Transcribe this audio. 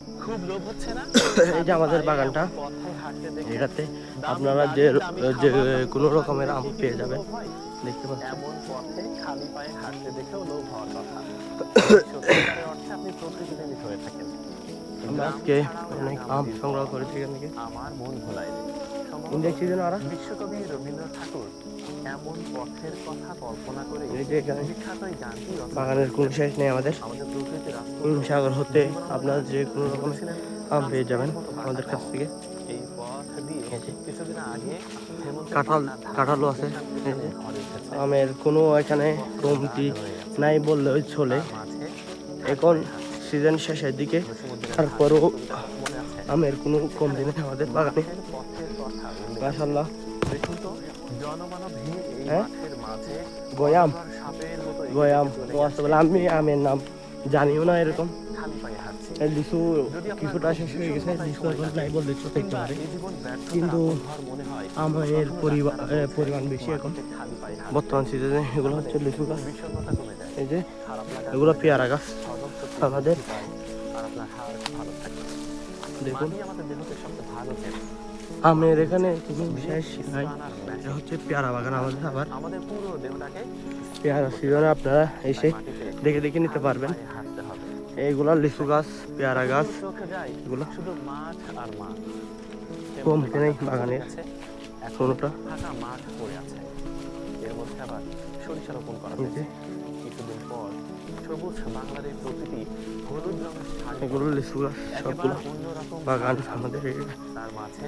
খুব লোভ হচ্ছে না? এই যে আমাদের বাগানটা, পথে হাঁটতে দেখে এটাতে দামি আপনারা গাড়ি, যে দামি যে খাবার কোনো এসব রকমের আম দেখে কি পেয়ে শুধু যাবেন, লোভ হয়? দেখতে পাচ্ছেন। এমন পথে খালি পায়ে হাঁটতে দেখেও লোভ হওয়ার কথা। যদি সত্যিকারের অর্থে আপনি প্রকৃতিপ্রেমিক হয়ে থাকেন। আমরা গ্রাম আজকে ছাড়াও অনেক আম রাঙামাটির সংগ্রহ পথ করেছি এখান থেকে। আমার মন ভোলায় রে। সম্ভবত দেখছি যেন ওরা বিশ্বকবি রবীন্দ্রনাথ ঠাকুর এমন পথের কথা কল্পনা করে এই যে এখানে বিখ্যাত এই গানটি রচনা বাগানের কোনো করেছিলেন। শেষ নেই আমাদের। আমাদের প্রকৃতির রাজপুত্র সাগর হতে জীবনানন্দ আপনারা দাশ যে কোনো তিনি রকমের বলেছিলেন, আম পেয়ে কাস্তের যাবেন মতো আমাদের কাছ বাঁকা থেকে। এই পথ দিয়ে এই যে কিছুদিন আগে হেমন্ত কাঁঠাল, সরকার কাঁঠালও আছে। ঈশান এই যে কিষানের ঘরে উঠেছে। আমের কোনো এখানে এই পথের কমতি দাগ রয়ে গেছে। নাই বললেও চলে। তার মাঝে এখন খালি পায়ে হাঁটছে। সিজন শেষের দিকে, জসীমউদ্দিনের তারপরও ধারাবাহিক কবিতা মনে আছে? আমের কোনো কমতি সেখানে নেই আমাদের বাগানে। মাঠের পথের কথা উল্লেখ আছে। মাশাআল্লাহ। দেখুন তো, জনমানবহীন এই হ্যাঁ, মাঠের মাঝে গয়াম, অজগর সাপের মতো এগিয়ে গয়াম চলে বলে গেছে আমি আমের নাম জানিও না এরকম। খালি পায়ে হাঁটছে। এই লিচু যদি আপনার কিছুটা খুব শেষ হয়ে গেছে, বিষণ্ণতায় লিচু সময় এখন কাটে নাই বললে চলতে কিংবা পারে, এই জীবন ব্যর্থতার কিন্তু আপন ঘর মনে হয়, আমের তখনও ডাক্তাররা বলছে পরিমাণ বেশি এখন মাটিতে খালি পায়ে হাঁটতে। বর্তমান সিজনে। এগুলো হচ্ছে তাহলে লিচু গাছ। বিষণ্ণতা কমে যায়, এই যে খারাপ লাগা এগুলো কমে যায়, পেয়ারা গাছ হজম শক্তি আমাদের। বৃদ্ধি পায়, আর আপনার হার্ট ভালো থাকে। দেখুন মাটি আমাদের দেহকে সবচেয়ে ভালো চেনে। আমের এখানে কোনো বিশেষ নাই। স্থান আর এটা ম্যাজিক। হচ্ছে পেয়ারা বাগান আমাদের। আবার আমাদের পুরো দেহটাকে স্থির পেয়ারা করতে সিজনে হবে। আপনারা তাই এসে মাটিতে দেখে দেখে নিতে খালি পারবেন। পায়ে হাঁটতে হবে। এইগুলা লিচু গাছ, পেয়ারা গাছ, যতদূর চোখে যায় এগুলো শুধু মাঠ আর মাঠ। কমতি নেই বাতাস চলে বাগানের গেছে, এখন কোনোটা। ফাঁকা মাঠ পড়ে আছে। এর মধ্যে আবার সরিষা রোপণ করা এই যে হয়েছে। কিছুদিন পর সবুজ বাংলার এই প্রকৃতি হলুদ রঙের শাড়ি এগুলো পরবে। লিচু গাছ, একেবারে সবগুলো অন্যরকম বাগান স্বাদ আমাদের। তার মাঝে